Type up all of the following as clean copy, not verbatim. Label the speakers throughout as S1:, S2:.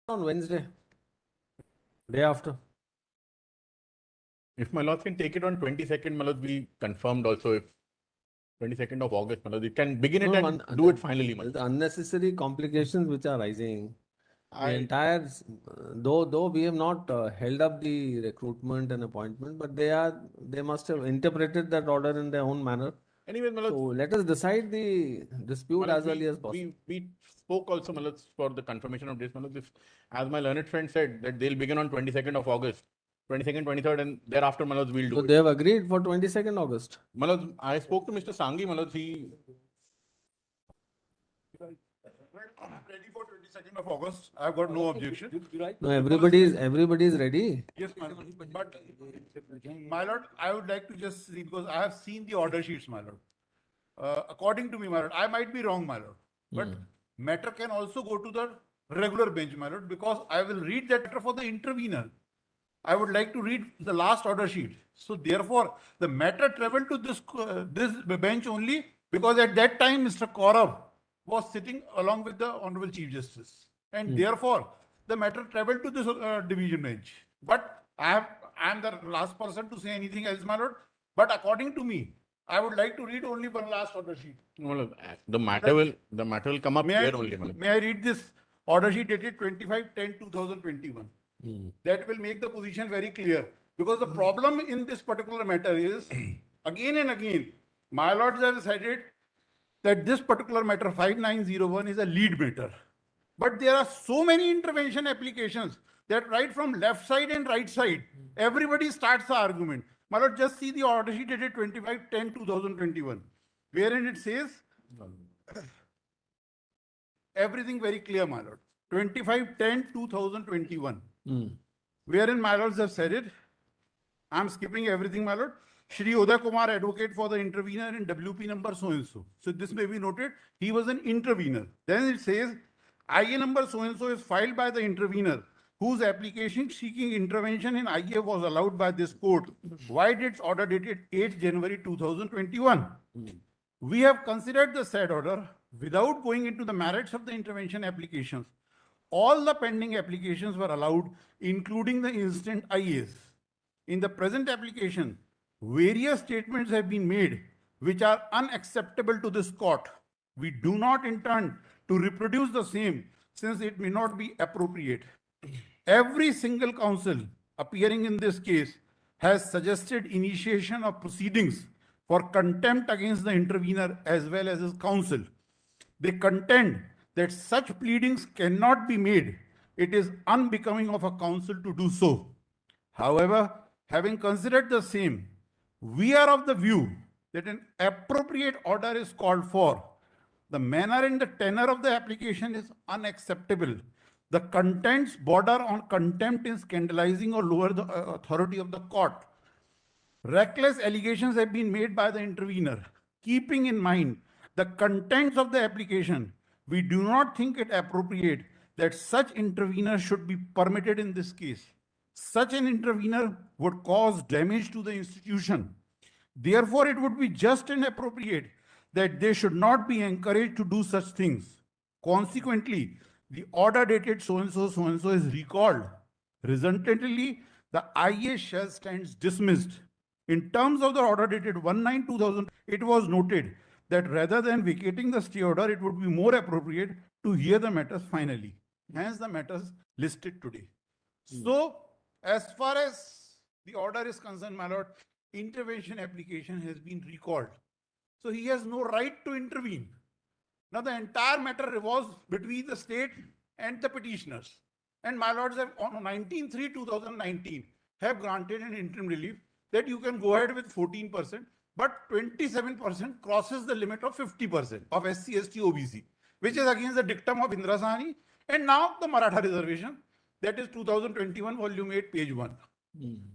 S1: on Wednesday, day after.
S2: If my lords can take it on 22nd, my lords, we confirmed also if 22nd of August, my lords, it can begin it and do it finally, my lords.
S1: The unnecessary complications which are rising. The entire, though we have not held up the recruitment and appointment, but they must have interpreted that order in their own manner.
S2: Anyway, my lords,
S1: So let us decide the dispute
S2: my lords,
S1: as early as possible.
S2: we spoke also, my lords, for the confirmation of this, my lords. If, as my learned friend said, that they'll begin on 22nd of August, 22nd, 23rd, and thereafter, my lords, we'll do
S1: So
S2: it.
S1: they have agreed for 22nd August.
S2: My lords, I spoke to Mr. Sanghi, my lords, he
S3: ready for 22nd of August. I've got no objection.
S1: No, everybody is ready.
S3: Yes, my lord. But my lord, I would like to just read because I have seen the order sheets, my lord. According to me, my lord, I might be wrong, my lord, but matter can also go to the regular bench, my lord, because I will read that matter for the intervener. I would like to read the last order sheet. So therefore, the matter traveled to this bench only because at that time Mr. Kaurav was sitting along with the Honorable Chief Justice, and therefore the matter traveled to this division bench. But I am the last person to say anything else, my lord. But according to me, I would like to read only one last order sheet.
S2: well, the matter will come up here only. My lord.
S3: May I read this order sheet dated 25/10/2021? That will make the position very clear. Because the problem in this particular matter is, again and again, my lords have cited that this particular matter 5901 is a lead matter. But there are so many intervention applications that right from left side and right side, everybody starts the argument. My lord, just see the order sheet dated 25/10/2021, wherein it says everything very clear, my lord. 25/10/2021, wherein my lords have said it. I'm skipping everything, my lord. Shri Uday Kumar, advocate for the intervener in WP number so and so. So this may be noted. He was an intervener. Then it says IA number so and so is filed by the intervener, whose application seeking intervention in IA was allowed by this court. Why did its order dated 8th January 2021? We have considered the said order without going into the merits of the intervention applications. All the pending applications were allowed, including the instant IAs. In the present application, various statements have been made which are unacceptable to this court. We do not intend to reproduce the same since it may not be appropriate. Every single counsel appearing in this case has suggested initiation of proceedings for contempt against the intervener as well as his counsel. They contend that such pleadings cannot be made. It is unbecoming of a counsel to do so. However, having considered the same, we are of the view that an appropriate order is called for. The manner and the tenor of the application is unacceptable. The contents border on contempt in scandalizing or lower the authority of the court. Reckless allegations have been made by the intervener. Keeping in mind the contents of the application, we do not think it appropriate that such intervener should be permitted in this case. Such an intervener would cause damage to the institution. Therefore, it would be just and appropriate that they should not be encouraged to do such things. Consequently, the order dated so-and-so is recalled. Resultantly, the IA shall stands dismissed. In terms of the order dated 1/9/2000, it was noted that rather than vacating the stay order, it would be more appropriate to hear the matters finally. Hence, the matters listed today. So, as far as the order is concerned, my lord, intervention application has been recalled. So he has no right to intervene. Now the entire matter revolves between the state and the petitioners. And my lords have on 19/3/2019 have granted an interim relief that you can go ahead with 14%, but 27% crosses the limit of 50% of SC, ST, OBC, which is against the dictum of Indra Sahni and now the Maratha reservation. That is 2021, volume 8, page 1.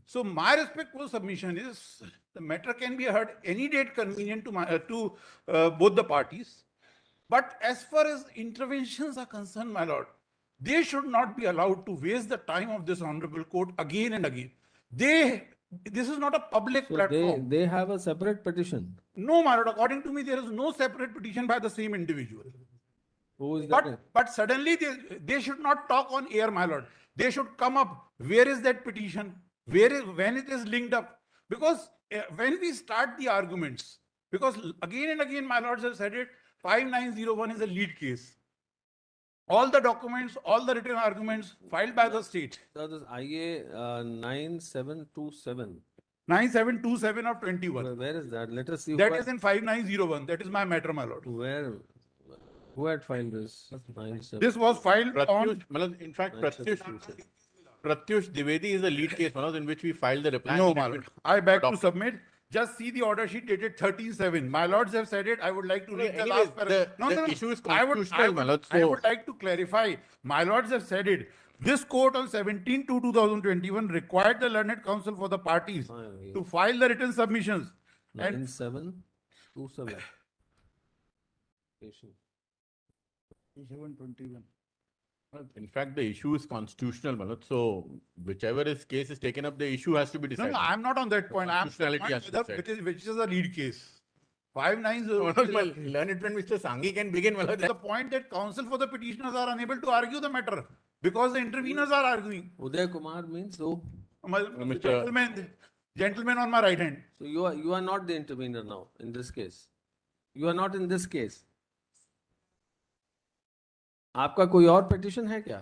S3: So my respectful submission is the matter can be heard any date convenient to both the parties. But as far as interventions are concerned, my lord, they should not be allowed to waste the time of this honorable court again and again. This is not a public platform.
S1: They have a separate petition.
S3: No, my lord, according to me, there is no separate petition by the same individual.
S1: Who is that?
S3: But suddenly they should not talk on air, my lord. They should come up. Where is that petition? When it is linked up? Because when we start the arguments, because again and again, my lords have said it, 5901 is a lead case. All the documents, all the written arguments filed by the state.
S1: So this IA 9727.
S3: 9727 of 21.
S1: Where is that? Let us see.
S3: That is in 5901. That is my matter, my lord.
S1: Where? Who had filed this? 97.
S3: This was filed on.
S2: In fact, Pratyush Dwivedi is the lead case, in which we filed the reply.
S3: No, my lord. I beg to submit. Just see the order sheet dated 13/7. My lords have said it. I would like to read the last paragraph.
S2: The issue is constitutional, my lord.
S3: I would like to clarify. My lords have said it. This court on 17/2/2021 required the learned counsel for the parties to file the written submissions.
S1: 9727.
S3: 721.
S2: In fact, the issue is constitutional, Manoj. So, whichever case is taken up, the issue has to be decided.
S3: No, I'm not on that point. I'm
S2: Constitutionality has to be decided.
S3: which is a lead case. 590.
S2: Manoj, my learned friend Mr. Sanghi can begin. Manoj.
S3: The point that counsel for the petitioners are unable to argue the matter because the interveners are arguing.
S1: Uday Kumar means who?
S3: Gentleman on my right hand.
S1: So you are not the intervener now in this case. You are not in this case. आपका कोई और petition है क्या?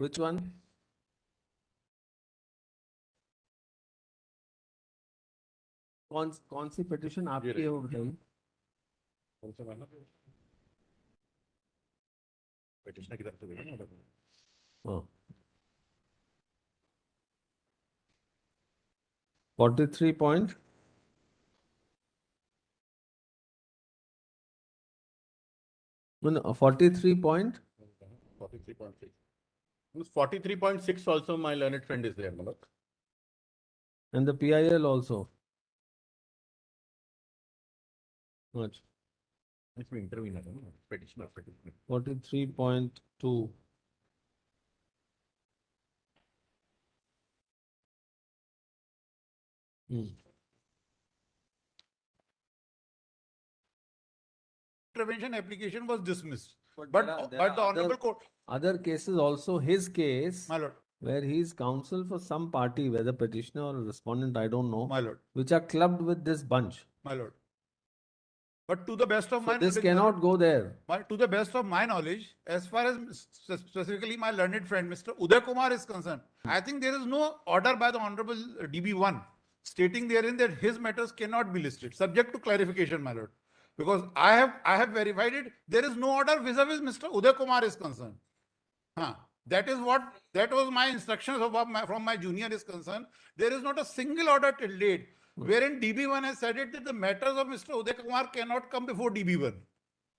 S1: Which one? कौन सी petition आपकी है वो बताइए?
S2: Petitioner की तरफ से भेजना है।
S1: हाँ। 43 point. No, 43 point.
S2: 43.6. 43.6 also my learned friend is there, Manoj.
S1: And the PIL also. Much.
S2: It's me intervener, petitioner.
S1: 43.2.
S3: Intervention application was dismissed.
S1: But
S3: the Honorable Court.
S1: Other cases also, his case,
S3: My lord.
S1: where he is counsel for some party, whether petitioner or respondent, I don't know,
S3: My lord.
S1: which are clubbed with this bunch.
S3: My lord. But to the best of my
S1: This
S3: knowledge,
S1: cannot go there.
S3: to the best of my knowledge, as far as specifically my learned friend Mr. Uday Kumar is concerned, I think there is no order by the Honorable DB1 stating therein that his matters cannot be listed, subject to clarification, my lord. Because I have verified it. There is no order vis-a-vis Mr. Uday Kumar is concerned. That was my instructions from my junior is concerned. There is not a single order till date wherein DB1 has said it that the matters of Mr. Uday Kumar cannot come before DB1.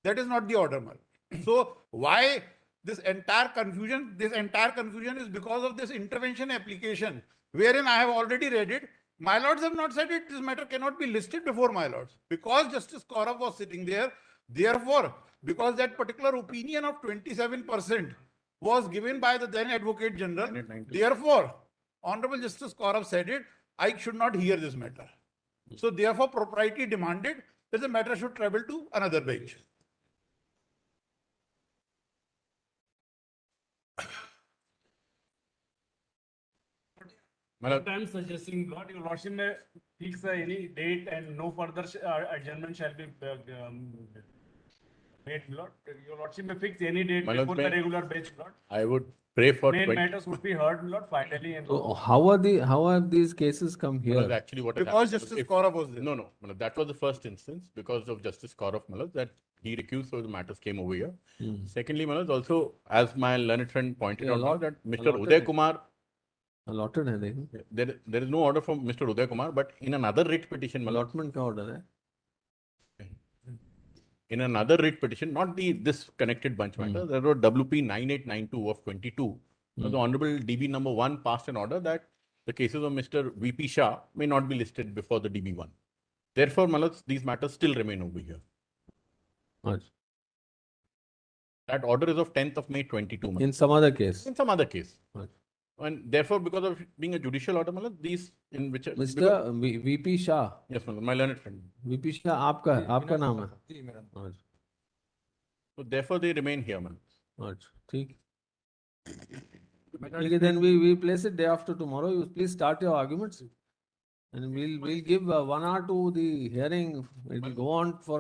S3: That is not the order, man. So why this entire confusion? This entire confusion is because of this intervention application, wherein I have already read it. My lords have not said it. This matter cannot be listed before my lords because Justice Kaurav was sitting there. Therefore, because that particular opinion of 27% was given by the then Advocate General, therefore, Honorable Justice Kaurav said it. I should not hear this matter. So, therefore, propriety demanded that the matter should travel to another bench.
S4: I'm suggesting, Lord, your lordship may fix any date and no further adjournment shall be made, Lord. Your lordship may fix any date before the regular bench, Lord.
S2: I would pray for
S4: Main matters would be heard, Lord, finally. And
S1: So how have these cases come here?
S2: Manoj, actually what has
S3: Because
S2: happened,
S3: Justice Kaurav was there.
S2: No, Manoj, that was the first instance because of Justice Kaurav, Manoj, that he recused, so the matters came over here. Secondly, Manoj, also, as my learned friend pointed out, Manoj, that Mr. Uday Kumar,
S1: Allotted है देखो.
S2: there is no order from Mr. Uday Kumar, but in another writ petition, Manoj,
S1: Allotment का order है.
S2: in another writ petition, not this connected bunch matter, there was WP 9892 of 22. So the Honorable DB number 1 passed an order that the cases of Mr. VP Shah may not be listed before the DB1. Therefore, Manoj, these matters still remain over here.
S1: Much.
S2: That order is of 10th of May 22. Manoj.
S1: In some other case.
S2: In some other case.
S1: Much.
S2: And therefore, because of being a judicial order, Manoj, these in which
S1: Mr. VP Shah.
S2: Yes, Manoj, my learned friend.
S1: VP Shah आपका नाम है.
S2: So therefore they remain here, man.
S1: अच्छा, ठीक है, then we place it day after tomorrow. You please start your arguments, and we'll give 1 hour to the hearing. It will go on for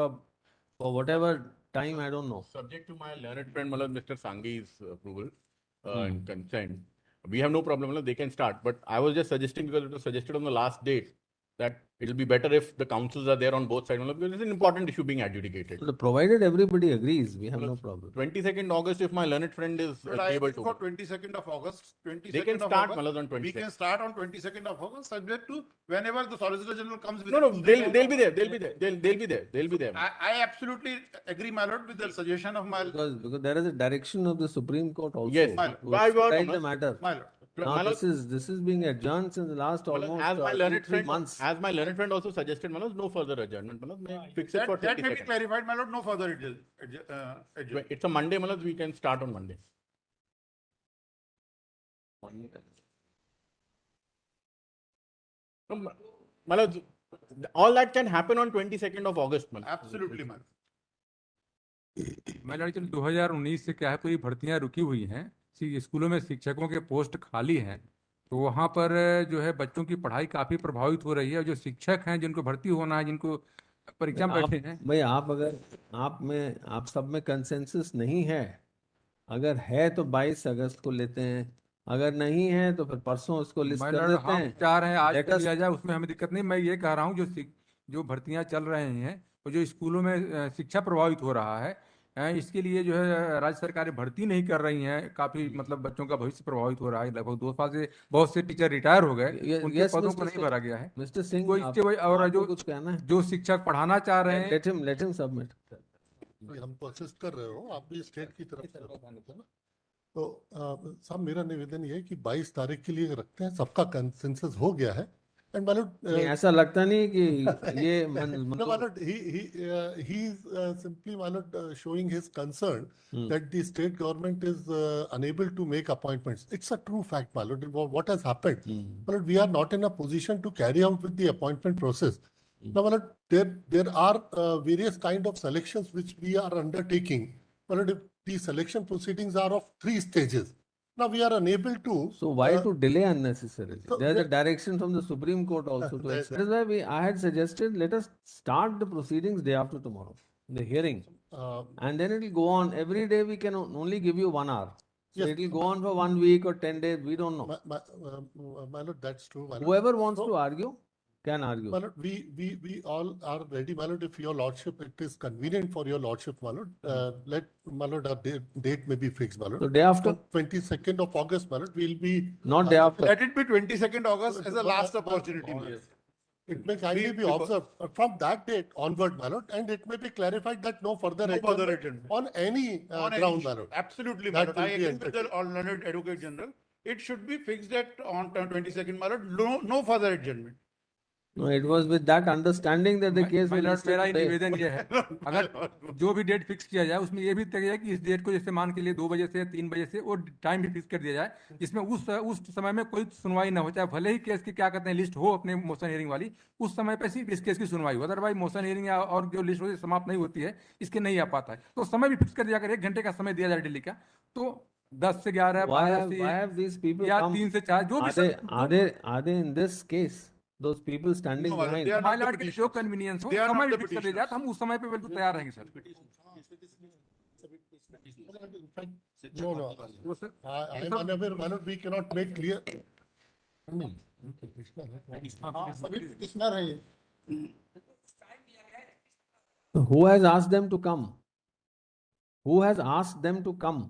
S1: whatever time, I don't know.
S2: Subject to my learned friend, Mr. Sanghi's approval and consent, we have no problem. They can start. But I was just suggesting, because it was suggested on the last date, that it will be better if the councils are there on both sides, because it's an important issue being adjudicated.
S1: So provided everybody agrees, we have no problem.
S2: 22nd August, if my learned friend is
S3: But I
S2: able
S3: agree
S2: to.
S3: for 22nd of August. 22nd
S2: They can
S3: of
S2: start,
S3: August,
S2: Malad, on
S3: we
S2: 22nd.
S3: can start on 22nd of August, subject to whenever the Solicitor General comes with.
S2: No, they'll be there. They'll be there. They'll be there.
S3: I absolutely agree, my lord, with the suggestion of my
S1: Because there is a direction of the Supreme Court also
S2: Yes.
S1: to expedite the matter.
S3: my lord.
S1: Now this is being adjourned since the last almost
S2: As my
S1: 2-3 months.
S2: as my learned friend also suggested, Manoj, no further adjournment. Manoj, may fix it for
S3: That may be
S2: 22nd.
S3: clarified, my lord. No further adjournment.
S2: It's a Monday, Manoj. We can start on Monday. No, Manoj, all that can happen on 22nd of August, Manoj.
S3: Absolutely, my lord.
S5: मैं लड़की 2019 से क्या है, कोई भर्तियां रुकी हुई हैं, स्कूलों में शिक्षकों के पोस्ट खाली हैं, तो वहाँ पर जो है बच्चों की पढ़ाई काफी प्रभावित हो रही है। और जो शिक्षक हैं जिनको भर्ती होना है, जिनको परीक्षा में बैठे हैं,
S1: भाई अगर आप सब में कंसेंसस नहीं है, अगर है तो 22 अगस्त को लेते हैं, अगर नहीं है तो फिर परसों उसको लिस्ट कर देते
S5: हम
S1: हैं।
S5: चाह रहे हैं आज
S1: Let
S5: कर
S1: us-
S5: लिया जाए, उसमें हमें दिक्कत नहीं। मैं ये कह रहा हूँ जो भर्तियां चल रहे हैं और जो स्कूलों में शिक्षा प्रभावित हो रहा है, इसके लिए जो है राज्य सरकारें भर्ती नहीं कर रही हैं, काफी मतलब बच्चों का भविष्य प्रभावित हो रहा है। लगभग 2 साल से बहुत से टीचर रिटायर हो गए, उनके
S1: Yes,
S5: पदों
S1: Mr.
S5: को नहीं
S1: Singh.
S5: भरा गया है।
S1: मिस्टर सिंह,
S5: तो इससे वही और
S1: आपको कुछ कहना है?
S5: जो शिक्षक पढ़ाना चाह रहे हैं,
S1: लेट हिम सबमिट।
S6: हम तो असिस्ट कर रहे हो, आप भी स्टेट की तरफ से है ना। तो साहब मेरा निवेदन ये है कि 22 तारीख के लिए रखते हैं, सबका कंसेंसस हो गया है। एंड
S1: नहीं, ऐसा लगता नहीं कि ये
S6: no, my lord, he is simply, my lord, showing his concern that the state government is unable to make appointments. It's a true fact, my lord. What has happened? My lord, we are not in a position to carry out with the appointment process. Now, my lord, there are various kind of selections which we are undertaking. My lord, the selection proceedings are of 3 stages. Now we are unable to.
S1: So why to delay unnecessarily?
S6: so
S1: There's a
S6: there-
S1: direction from the Supreme Court also to expedite. That is why I had suggested let us start the proceedings day after tomorrow, the hearing, and then it will go on. Every day we can only give you 1 hour. So
S6: Yes.
S1: it will go on for 1 week or 10 days. We don't know.
S6: My lord, that's true. My lord.
S1: Whoever wants
S6: So-
S1: to argue can argue.
S6: My lord, we all are ready, my lord. If your lordship, it is convenient for your lordship, my lord, let, my lord, our date may be fixed, my lord.
S1: So day after?
S6: 22nd of August, my lord, we'll be.
S1: Not day after.
S3: Let it be 22nd August as a last opportunity, my lord.
S6: It may kindly be observed from that date onward, my lord, and it may be clarified that no further
S3: No further
S6: adjournment
S3: adjournment.
S6: on any
S3: On any
S6: ground,
S3: issue.
S6: my lord.
S3: Absolutely, my
S6: That
S3: lord. I
S6: will be
S3: agree with the learned advocate general. It should be fixed at on 22nd, my lord. No further adjournment.
S1: No, it was with that understanding that the case was listed
S5: मेरा ही
S1: today.
S5: निवेदन ये है, अगर जो भी date fix किया जाए उसमें ये भी तय है कि इस डेट को जैसे मान के लिए 2 बजे से 3 बजे से वो टाइम भी फिक्स कर दिया जाए, जिसमें उस समय में कोई सुनवाई ना हो, चाहे भले ही केस की क्या कहते हैं लिस्ट हो अपने मोशन हियरिंग वाली, उस समय पे सिर्फ इस केस की सुनवाई हो। अदरवाइज मोशन हियरिंग और जो लिस्ट होती है समाप्त नहीं होती है, इसके नहीं आ पाता है। तो समय भी फिक्स कर दिया, अगर 1 घंटे का समय दिया जाए डेली का, तो 10 से 11,
S1: Why
S5: 12
S1: have
S5: से
S1: these people
S5: या
S1: come?
S5: 3 से 4 जो भी
S1: Are they in this case? Those people standing
S3: No, my lord,
S1: behind.
S3: they are
S5: हमारे
S3: not
S5: लॉर्ड
S3: the
S5: के जो कन्वीनियंस हो,
S3: They are
S5: समय
S3: not
S5: भी
S3: the
S5: फिक्स कर दिया जाए, तो हम उस समय पे बिल्कुल तैयार रहेंगे sir.
S6: In fact, no. I am unaware, my lord, we cannot make clear.
S1: Who has asked them to come? Who has asked them to come?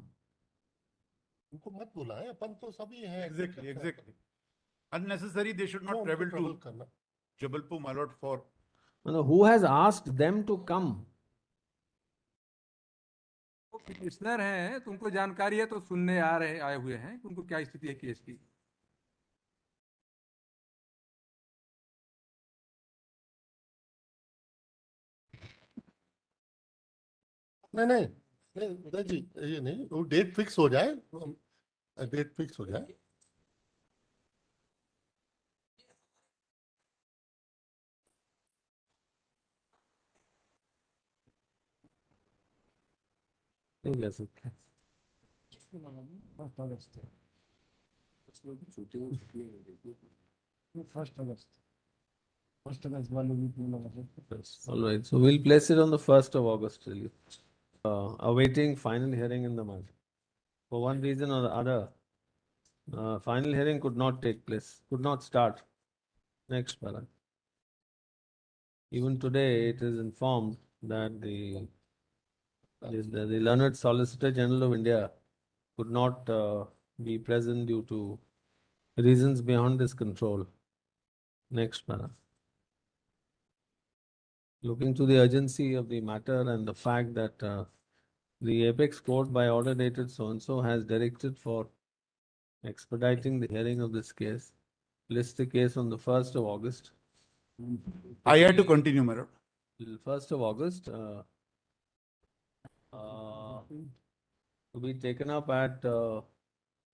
S6: उनको मत बुलाएं, अपन तो सभी हैं।
S3: Exactly. Unnecessary, they should not
S6: क्यों
S3: travel
S6: travel
S3: to
S6: करना?
S3: Jabalpur, my lord, for.
S1: No, who has asked them to come?
S5: Petitioner हैं, तुमको जानकारी है तो सुनने आए हुए हैं, उनको क्या स्थिति है केस की।
S6: नहीं उदय जी, ये नहीं, वो डेट फिक्स हो जाए, डेट फिक्स हो जाए।
S1: ठीक है सर।
S7: फर्स्ट अगस्त फर्स्ट अगस्त फर्स्ट अगस्त वाले वीक में लगा सकते।
S1: Yes. All right. So we'll place it on the 1st of August. Really. Awaiting final hearing in the matter. For one reason or the other, final hearing could not take place, could not start. Next para. Even today, it is informed that the learned Solicitor General of India could not be present due to reasons beyond his control. Next para. Looking to the urgency of the matter and the fact that the apex court by order dated so-and-so has directed for expediting the hearing of this case, list the case on the 1st of August.
S3: I had to continue, my lord.
S1: 1st of August to be taken up at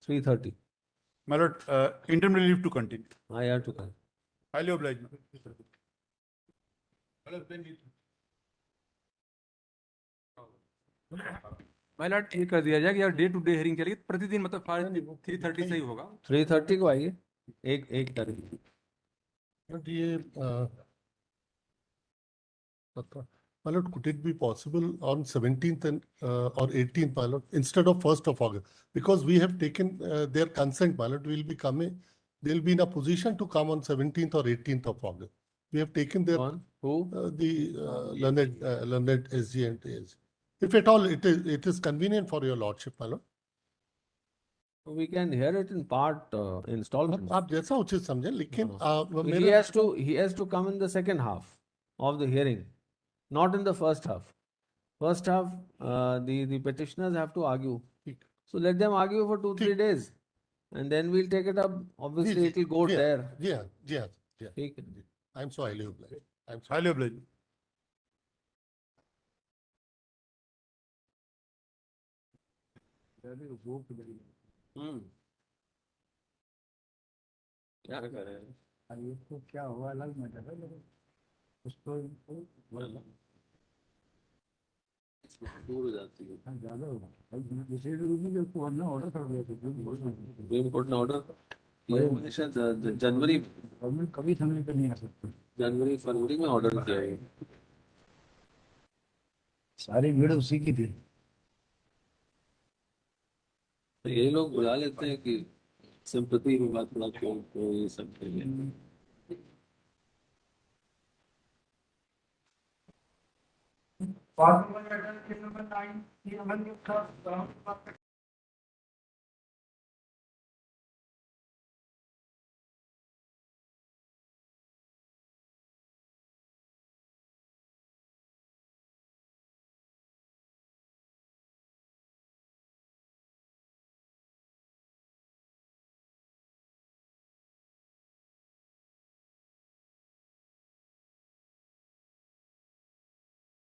S1: 3:30.
S3: My lord, interim relief to continue.
S1: I have to come.
S3: Highly obliged.
S5: My Lord ये कर दिया जाए कि यार day to day hearing चलेगी प्रतिदिन, मतलब 3:30 से ही होगा।
S1: 3:30 को आइए, एक तारीख।
S6: But ये my lord, could it be possible on 17th and or 18th, my lord, instead of 1st of August? Because we have taken their consent, my lord, will be coming. They'll be in a position to come on 17th or 18th of August. We have taken their
S1: On who?
S6: the learned SG and ASG. If at all it is convenient for your lordship, my lord.
S1: We can hear it in part installments.
S6: आप जैसा उचित समझें, लेकिन
S1: He has to come in the second half of the hearing, not in the first half. First half, the petitioners have to argue. So let them argue for 2-3 days, and then we'll take it up. Obviously, it will go there.
S6: Yeah.
S1: ठीक है।
S6: I'm so highly obliged.
S3: Highly obliged.
S1: क्या करें?
S7: ये तो क्या हुआ अलग matter है, लेकिन उसको
S1: दूर हो जाती है।
S7: ज्यादा होगा विशेष रूप में जो उसको हमने ऑर्डर कर दिया था
S1: सुप्रीम कोर्ट ने ऑर्डर जनवरी
S7: गवर्नमेंट कभी समय पे नहीं आ सकती।
S1: जनवरी फरवरी में ऑर्डर किया है।
S7: सारी भीड़ उसी की थी।
S1: तो ये लोग बुला लेते हैं कि सिंपैथी की बात बुला के उनको ये सब करेंगे।
S4: Part 1 letter, case number 9,